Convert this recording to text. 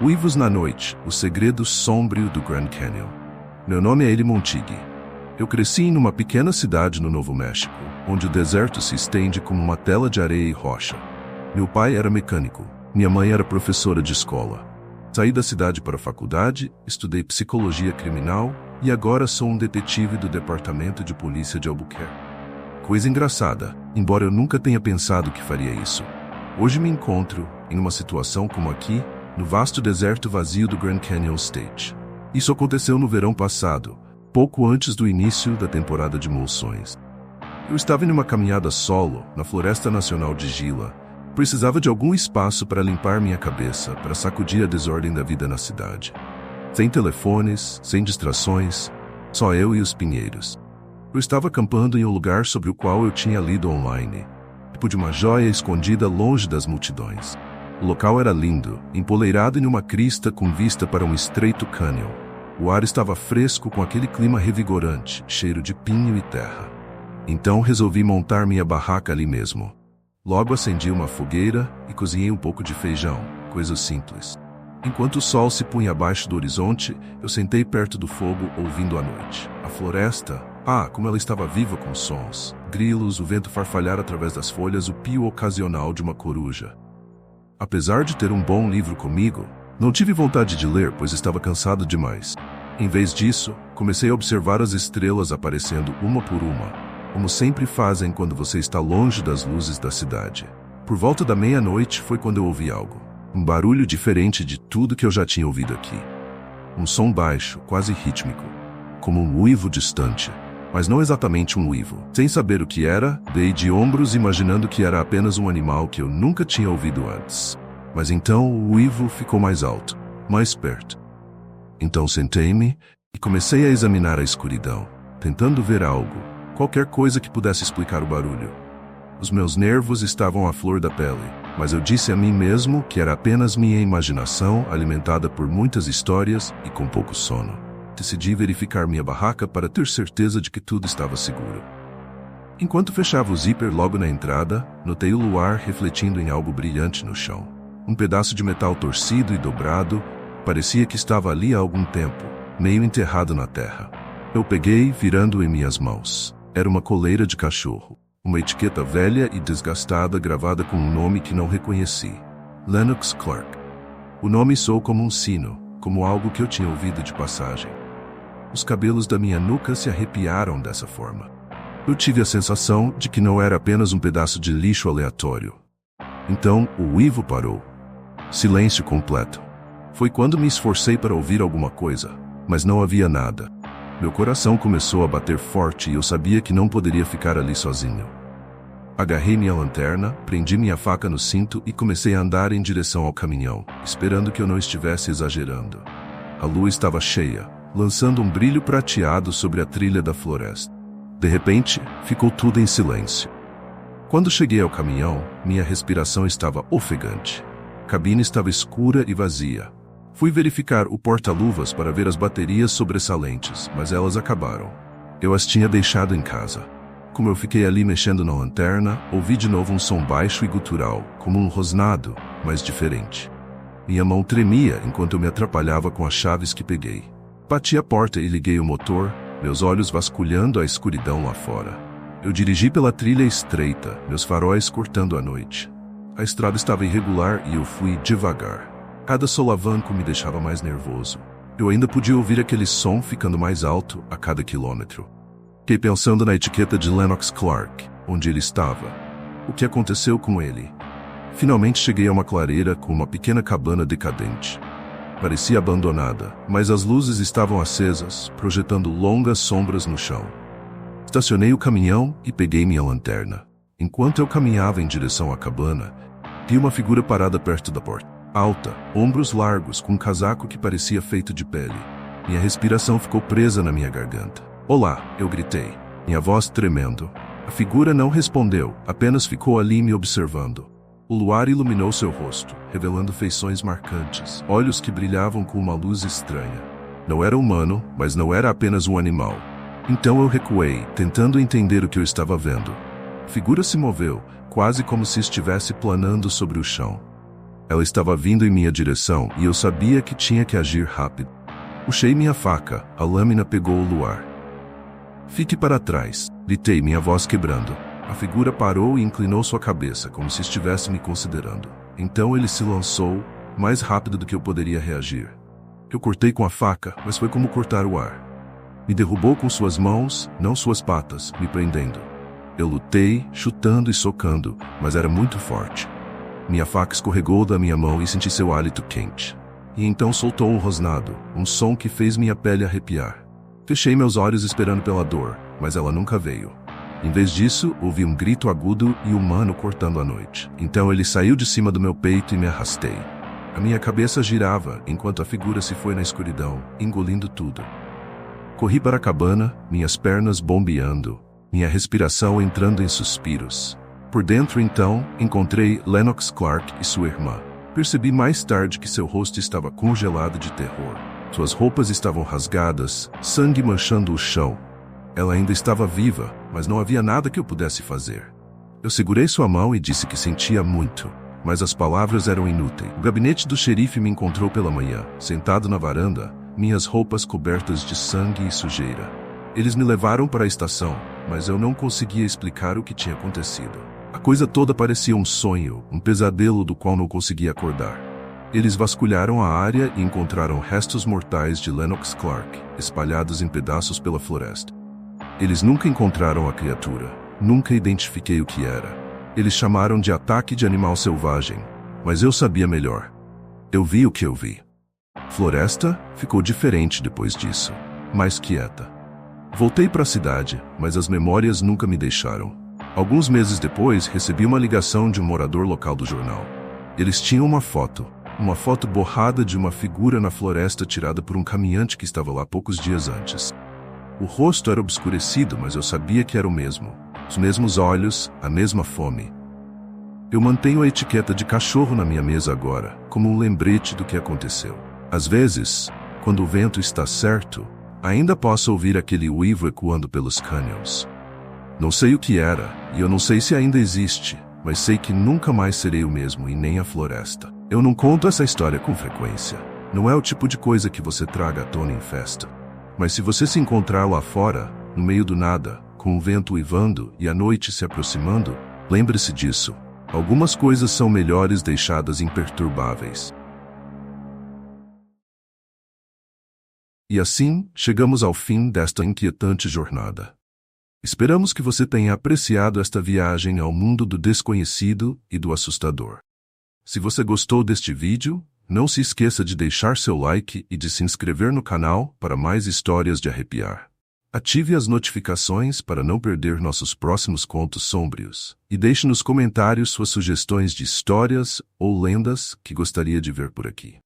Uivos na noite, o segredo sombrio do Grand Canyon. Meu nome é Eli Montigui. Eu cresci em uma pequena cidade no Novo México, onde o deserto se estende como uma tela de areia e rocha. Meu pai era mecânico, minha mãe era professora de escola. Saí da cidade para a faculdade, estudei psicologia criminal e agora sou um detetive do Departamento de Polícia de Albuquerque. Coisa engraçada, embora eu nunca tenha pensado que faria isso. Hoje me encontro em uma situação como aqui, no vasto deserto vazio do Grand Canyon State. Isso aconteceu no verão passado, pouco antes do início da temporada de monções. Eu estava em uma caminhada solo, na Floresta Nacional de Gila. Precisava de algum espaço para limpar minha cabeça, para sacudir a desordem da vida na cidade. Sem telefones, sem distrações, só eu e os pinheiros. Eu estava acampando em um lugar sobre o qual eu tinha lido online, tipo de uma joia escondida longe das multidões. O local era lindo, empoleirado em uma crista com vista para um estreito cânion. O ar estava fresco com aquele clima revigorante, cheiro de pinho e terra. Então resolvi montar minha barraca ali mesmo. Logo acendi uma fogueira e cozinhei um pouco de feijão, coisa simples. Enquanto o sol se punha abaixo do horizonte, eu sentei perto do fogo ouvindo a noite. A floresta, como ela estava viva com sons. Grilos, o vento farfalhar através das folhas, o pio ocasional de uma coruja. Apesar de ter um bom livro comigo, não tive vontade de ler, pois estava cansado demais. Em vez disso, comecei a observar as estrelas aparecendo uma por uma, como sempre fazem quando você está longe das luzes da cidade. Por volta da meia-noite foi quando eu ouvi algo. Um barulho diferente de tudo que eu já tinha ouvido aqui. Um som baixo, quase rítmico, como um uivo distante, mas não exatamente um uivo. Sem saber o que era, dei de ombros imaginando que era apenas um animal que eu nunca tinha ouvido antes. Mas então o uivo ficou mais alto, mais perto. Então sentei-me e comecei a examinar a escuridão, tentando ver algo, qualquer coisa que pudesse explicar o barulho. Os meus nervos estavam à flor da pele, mas eu disse a mim mesmo que era apenas minha imaginação alimentada por muitas histórias e com pouco sono. Decidi verificar minha barraca para ter certeza de que tudo estava seguro. Enquanto fechava o zíper logo na entrada, notei o luar refletindo em algo brilhante no chão. Um pedaço de metal torcido e dobrado, parecia que estava ali há algum tempo, meio enterrado na terra. Eu peguei, virando-o em minhas mãos. Era uma coleira de cachorro. Uma etiqueta velha e desgastada gravada com um nome que não reconheci. Lennox Clark. O nome soou como um sino, como algo que eu tinha ouvido de passagem. Os cabelos da minha nuca se arrepiaram dessa forma. Eu tive a sensação de que não era apenas um pedaço de lixo aleatório. Então, o uivo parou. Silêncio completo. Foi quando me esforcei para ouvir alguma coisa, mas não havia nada. Meu coração começou a bater forte e eu sabia que não poderia ficar ali sozinho. Agarrei minha lanterna, prendi minha faca no cinto e comecei a andar em direção ao caminhão, esperando que eu não estivesse exagerando. A lua estava cheia, lançando um brilho prateado sobre a trilha da floresta. De repente, ficou tudo em silêncio. Quando cheguei ao caminhão, minha respiração estava ofegante. A cabine estava escura e vazia. Fui verificar o porta-luvas para ver as baterias sobressalentes, mas elas acabaram. Eu as tinha deixado em casa. Como eu fiquei ali mexendo na lanterna, ouvi de novo um som baixo e gutural, como um rosnado, mas diferente. Minha mão tremia enquanto eu me atrapalhava com as chaves que peguei. Bati a porta e liguei o motor, meus olhos vasculhando a escuridão lá fora. Eu dirigi pela trilha estreita, meus faróis cortando a noite. A estrada estava irregular e eu fui devagar. Cada solavanco me deixava mais nervoso. Eu ainda podia ouvir aquele som ficando mais alto a cada quilômetro. Fiquei pensando na etiqueta de Lennox Clark, onde ele estava. O que aconteceu com ele? Finalmente cheguei a uma clareira com uma pequena cabana decadente. Parecia abandonada, mas as luzes estavam acesas, projetando longas sombras no chão. Estacionei o caminhão e peguei minha lanterna. Enquanto eu caminhava em direção à cabana, vi uma figura parada perto da porta. Alta, ombros largos, com um casaco que parecia feito de pele. Minha respiração ficou presa na minha garganta. "Olá", eu gritei, minha voz tremendo. A figura não respondeu, apenas ficou ali me observando. O luar iluminou seu rosto, revelando feições marcantes, olhos que brilhavam com uma luz estranha. Não era humano, mas não era apenas um animal. Então eu recuei, tentando entender o que eu estava vendo. A figura se moveu, quase como se estivesse planando sobre o chão. Ela estava vindo em minha direção e eu sabia que tinha que agir rápido. Puxei minha faca, a lâmina pegou o luar. Fique para trás, gritei, minha voz quebrando. A figura parou e inclinou sua cabeça, como se estivesse me considerando. Então ele se lançou, mais rápido do que eu poderia reagir. Eu cortei com a faca, mas foi como cortar o ar. Me derrubou com suas mãos, não suas patas, me prendendo. Eu lutei, chutando e socando, mas era muito forte. Minha faca escorregou da minha mão e senti seu hálito quente. E então soltou um rosnado, um som que fez minha pele arrepiar. Fechei meus olhos esperando pela dor, mas ela nunca veio. Em vez disso, ouvi um grito agudo e humano cortando a noite. Então ele saiu de cima do meu peito e me arrastei. A minha cabeça girava enquanto a figura se foi na escuridão, engolindo tudo. Corri para a cabana, minhas pernas bombeando, minha respiração entrando em suspiros. Por dentro, então, encontrei Lennox Clark e sua irmã. Percebi mais tarde que seu rosto estava congelado de terror. Suas roupas estavam rasgadas, sangue manchando o chão. Ela ainda estava viva, mas não havia nada que eu pudesse fazer. Eu segurei sua mão e disse que sentia muito, mas as palavras eram inúteis. O gabinete do xerife me encontrou pela manhã, sentado na varanda, minhas roupas cobertas de sangue e sujeira. Eles me levaram para a estação, mas eu não conseguia explicar o que tinha acontecido. A coisa toda parecia um sonho, um pesadelo do qual não conseguia acordar. Eles vasculharam a área e encontraram restos mortais de Lennox Clark, espalhados em pedaços pela floresta. Eles nunca encontraram a criatura, nunca identifiquei o que era. Eles chamaram de ataque de animal selvagem, mas eu sabia melhor. Eu vi o que eu vi. Floresta ficou diferente depois disso, mais quieta. Voltei para a cidade, mas as memórias nunca me deixaram. Alguns meses depois, recebi uma ligação de um morador local do jornal. Eles tinham uma foto borrada de uma figura na floresta tirada por um caminhante que estava lá poucos dias antes. O rosto era obscurecido, mas eu sabia que era o mesmo. Os mesmos olhos, a mesma fome. Eu mantenho a etiqueta de cachorro na minha mesa agora, como um lembrete do que aconteceu. Às vezes, quando o vento está certo, ainda posso ouvir aquele uivo ecoando pelos canyons. Não sei o que era, e eu não sei se ainda existe, mas sei que nunca mais serei o mesmo e nem a floresta. Eu não conto essa história com frequência. Não é o tipo de coisa que você traga à tona em festa. Mas se você se encontrar lá fora, no meio do nada, com o vento uivando e a noite se aproximando, lembre-se disso. Algumas coisas são melhores deixadas imperturbáveis. E assim, chegamos ao fim desta inquietante jornada. Esperamos que você tenha apreciado esta viagem ao mundo do desconhecido e do assustador. Se você gostou deste vídeo, não se esqueça de deixar seu like e de se inscrever no canal para mais histórias de arrepiar. Ative as notificações para não perder nossos próximos contos sombrios. E deixe nos comentários suas sugestões de histórias ou lendas que gostaria de ver por aqui.